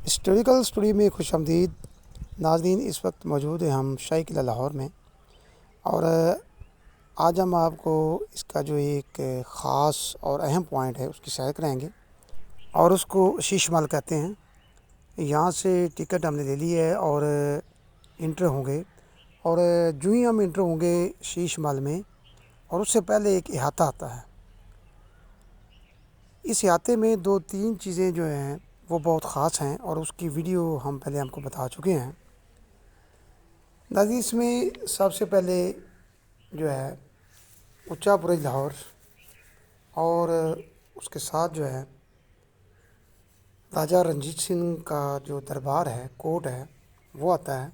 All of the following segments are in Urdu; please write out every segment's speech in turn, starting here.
ہسٹوریکل اسٹوڈیو میں خوش آمدید ناظرین. اس وقت موجود ہیں ہم شاہی قلعہ لاہور میں، اور آج ہم آپ کو اس کا جو ایک خاص اور اہم پوائنٹ ہے اس کی سیر کرائیں گے، اور اس کو شیش محل کہتے ہیں. یہاں سے ٹکٹ ہم نے لے لی ہے اور انٹر ہوں گے، اور جو ہی ہم انٹر ہوں گے شیش محل میں، اور اس سے پہلے ایک احاطہ آتا ہے. اس احاطے میں دو تین چیزیں جو ہیں وہ بہت خاص ہیں، اور اس کی ویڈیو ہم پہلے کو بتا چکے ہیں. ناظرین، اس میں سب سے پہلے جو ہے اونچا برج لاہور، اور اس کے ساتھ جو ہے راجہ رنجیت سنگھ کا جو دربار ہے، کوٹ ہے، وہ آتا ہے.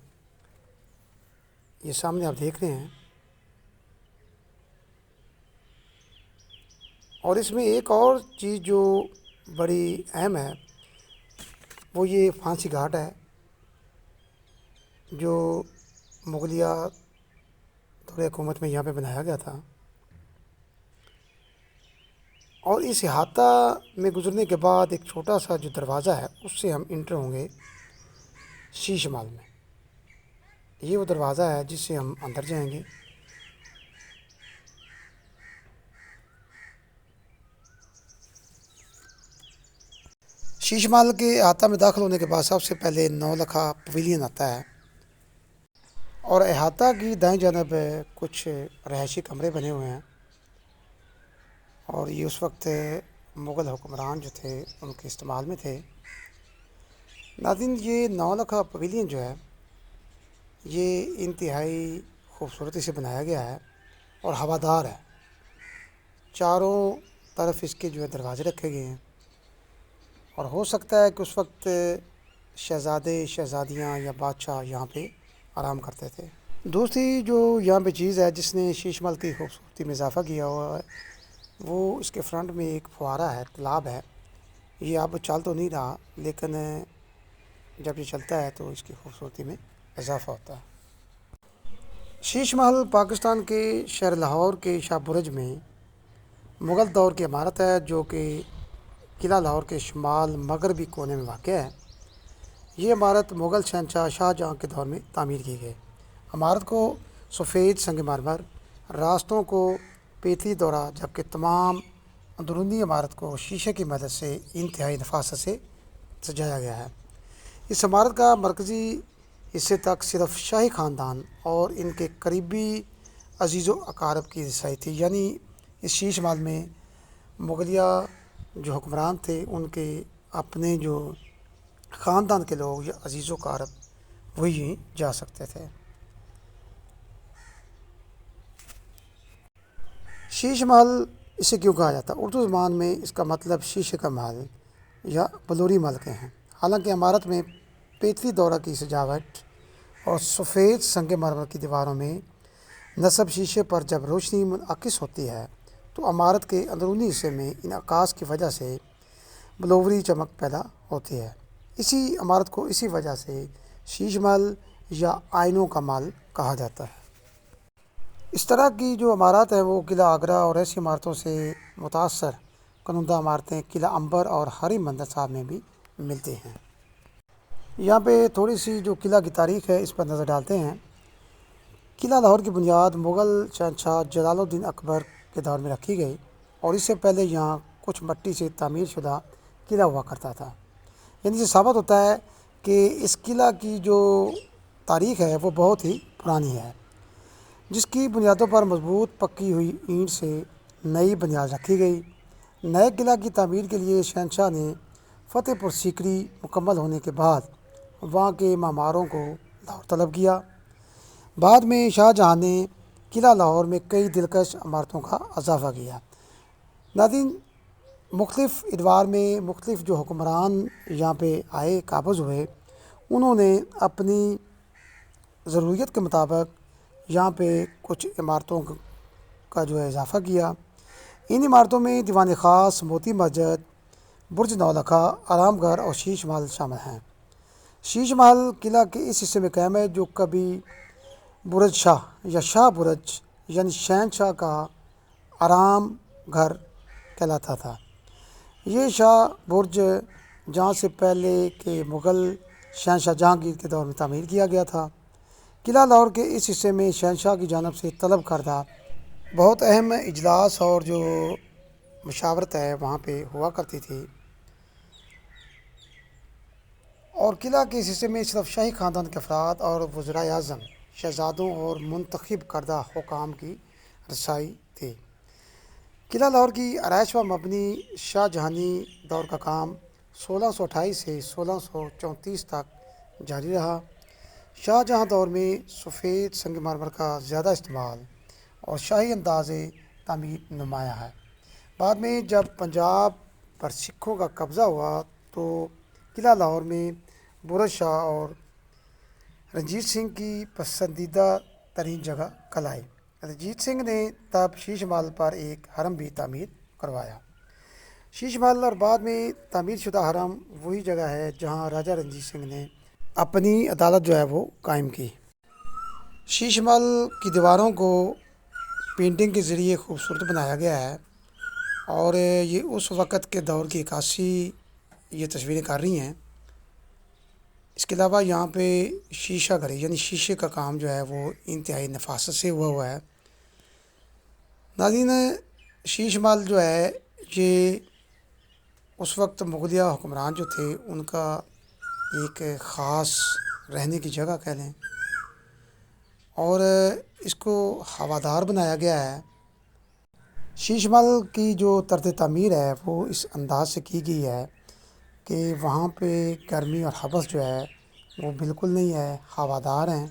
یہ سامنے آپ دیکھ رہے ہیں. اور اس میں ایک اور چیز جو بڑی اہم ہے، وہ یہ پھانسی گھاٹ ہے، جو مغلیہ دور حکومت میں یہاں پہ بنایا گیا تھا. اور اس احاطہ میں گزرنے کے بعد ایک چھوٹا سا جو دروازہ ہے، اس سے ہم انٹر ہوں گے شیش محل میں. یہ وہ دروازہ ہے جس سے ہم اندر جائیں گے. شیش محل کے احاطہ میں داخل ہونے کے بعد سب سے پہلے نو لکھا پویلین آتا ہے، اور احاطہ کی دائیں جانب کچھ رہائشی کمرے بنے ہوئے ہیں، اور یہ اس وقت مغل حکمران جو تھے ان کے استعمال میں تھے. ناظرین، یہ نو لکھا پویلین جو ہے یہ انتہائی خوبصورتی سے بنایا گیا ہے اور ہوادار ہے. چاروں طرف اس کے جو ہے دروازے رکھے گئے ہیں، اور ہو سکتا ہے کہ اس وقت شہزادے شہزادیاں یا بادشاہ یہاں پہ آرام کرتے تھے. دوسری جو یہاں پہ چیز ہے جس نے شیش محل کی خوبصورتی میں اضافہ کیا ہوا ہے، وہ اس کے فرنٹ میں ایک فوارہ ہے، تالاب ہے. یہ اب چل تو نہیں رہا، لیکن جب یہ چلتا ہے تو اس کی خوبصورتی میں اضافہ ہوتا ہے. شیش محل پاکستان کے شہر لاہور کے شاہ برج میں مغل دور کی عمارت ہے، جو کہ قلعہ لاہور کے شمال مغربی کونے میں واقع ہے. یہ عمارت مغل شہنشاہ شاہ جہاں کے دور میں تعمیر کی گئی. عمارت کو سفید سنگ مرمر، راستوں کو پیتلی دورہ، جبکہ تمام اندرونی عمارت کو شیشے کی مدد سے انتہائی نفاست سے سجایا گیا ہے. اس عمارت کا مرکزی حصے تک صرف شاہی خاندان اور ان کے قریبی عزیز و اقارب کی رسائی تھی. یعنی اس شیش محل میں مغلیہ جو حکمران تھے ان کے اپنے جو خاندان کے لوگ یا عزیز و اقارب وہی جا سکتے تھے. شیش محل اسے کیوں کہا جاتا ہے؟ اردو زبان میں اس کا مطلب شیشے کا محل یا بلوری محل کے ہیں. حالانکہ عمارت میں پیتلی دورہ کی سجاوٹ اور سفید سنگ مرمر کی دیواروں میں نصب شیشے پر جب روشنی منعکس ہوتی ہے تو عمارت کے اندرونی حصے میں انعکاس کی وجہ سے بلوری چمک پیدا ہوتی ہے. اسی عمارت کو اسی وجہ سے شیش محل یا آئینوں کا محل کہا جاتا ہے. اس طرح کی جو عمارات ہیں وہ قلعہ آگرہ اور ایسی عمارتوں سے متاثر کنندہ عمارتیں قلعہ عنبر اور ہری مندر صاحب میں بھی ملتی ہیں. یہاں پہ تھوڑی سی جو قلعہ کی تاریخ ہے اس پر نظر ڈالتے ہیں. قلعہ لاہور کی بنیاد مغل شہنشاہ جلال الدین اکبر کے دور میں رکھی گئی، اور اس سے پہلے یہاں کچھ مٹی سے تعمیر شدہ قلعہ ہوا کرتا تھا. یعنی سے ثابت ہوتا ہے کہ اس قلعہ کی جو تاریخ ہے وہ بہت ہی پرانی ہے، جس کی بنیادوں پر مضبوط پکی ہوئی اینٹ سے نئی بنیاد رکھی گئی. نئے قلعہ کی تعمیر کے لیے شہنشاہ نے فتح پور سیکری مکمل ہونے کے بعد وہاں کے معماروں کو لاہور طلب کیا. بعد میں شاہ جہاں نے قلعہ لاہور میں کئی دلکش عمارتوں کا اضافہ کیا. ناظرین، مختلف ادوار میں مختلف جو حکمران یہاں پہ آئے، قابض ہوئے، انہوں نے اپنی ضروریت کے مطابق یہاں پہ کچھ عمارتوں کا جو ہے اضافہ کیا. ان عمارتوں میں دیوان خاص، موتی مسجد، برج نو لکھا، آرام گھر اور شیش محل شامل ہیں. شیش محل قلعہ کے اس حصے میں قائم ہے جو کبھی برج شاہ یا شاہ برج یعنی شہنشاہ کا آرام گھر کہلاتا تھا. یہ شاہ برج جہاں سے پہلے کے مغل شہنشاہ جہانگیر کے دور میں تعمیر کیا گیا تھا۔ قلعہ لاہور کے اس حصے میں شہنشاہ کی جانب سے طلب کردہ بہت اہم اجلاس اور جو مشاورت ہے وہاں پہ ہوا کرتی تھی، اور قلعہ کے اس حصے میں صرف شاہی خاندان کے افراد اور وزرائے اعظم، شہزادوں اور منتخب کردہ حکام کی رسائی تھی۔ قلعہ لاہور کی آرائش و مبنی شاہ جہانی دور کا کام 1628 سے 1634 تک جاری رہا۔ شاہ جہاں دور میں سفید سنگ مرمر کا زیادہ استعمال اور شاہی انداز تعمیر نمایاں ہے۔ بعد میں جب پنجاب پر سکھوں کا قبضہ ہوا تو قلعہ لاہور میں بلند شاہ اور رنجیت سنگھ کی پسندیدہ ترین جگہ کلائی۔ رنجیت سنگھ نے تب شیش محل پر ایک حرم بھی تعمیر کروایا۔ شیش محل اور بعد میں تعمیر شدہ حرم وہی جگہ ہے جہاں راجہ رنجیت سنگھ نے اپنی عدالت جو ہے وہ قائم کی۔ شیش محل کی دیواروں کو پینٹنگ کے ذریعے خوبصورت بنایا گیا ہے، اور یہ اس وقت کے دور کی عکاسی یہ تصویریں کر رہی ہیں۔ اس کے علاوہ یہاں پہ شیشہ گری یعنی شیشے کا کام جو ہے وہ انتہائی نفاست سے ہوا ہے۔ ناظرین، شیش محل جو ہے یہ اس وقت مغلیہ حکمران جو تھے ان کا ایک خاص رہنے کی جگہ کہہ لیں، اور اس کو ہوادار بنایا گیا ہے۔ شیش محل کی جو طرز تعمیر ہے وہ اس انداز سے کی گئی ہے کہ وہاں پہ گرمی اور حبس جو ہے وہ بالکل نہیں ہے، ہوادار ہیں۔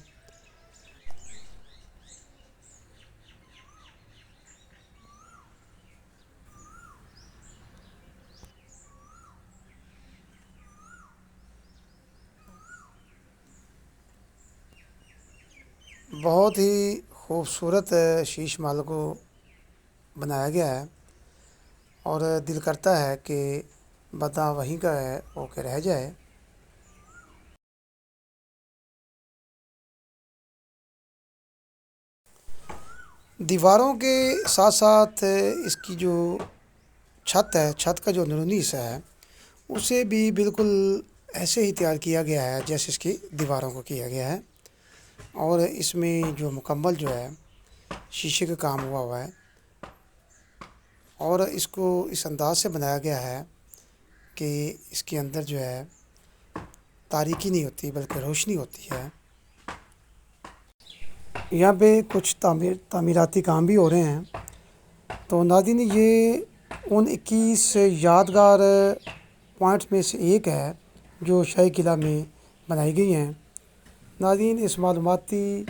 بہت ہی خوبصورت شیش محل کو بنایا گیا ہے، اور دل کرتا ہے کہ بندہ وہیں کا ہے وہ کہ رہ جائے۔ دیواروں کے ساتھ ساتھ اس کی جو چھت ہے، چھت کا جو اندرونی حصہ ہے اسے بھی بالکل ایسے ہی تیار کیا گیا ہے جیسے اس کی دیواروں کو کیا گیا ہے، اور اس میں جو مکمل جو ہے شیشے کا کام ہوا ہے، اور اس کو اس انداز سے بنایا گیا ہے کہ اس کے اندر جو ہے تاریکی نہیں ہوتی بلکہ روشنی ہوتی ہے۔ یہاں پہ کچھ تعمیراتی کام بھی ہو رہے ہیں۔ تو ناظرین، یہ ان 21 یادگار پوائنٹس میں سے ایک ہے جو شاہی قلعہ میں بنائی گئی ہیں۔ ناظرین، اس معلوماتی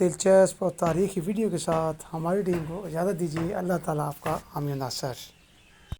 دلچسپ اور تاریخی ویڈیو کے ساتھ ہماری ٹیم کو اجازت دیجیے۔ اللہ تعالیٰ آپ کا حامی و ناصر۔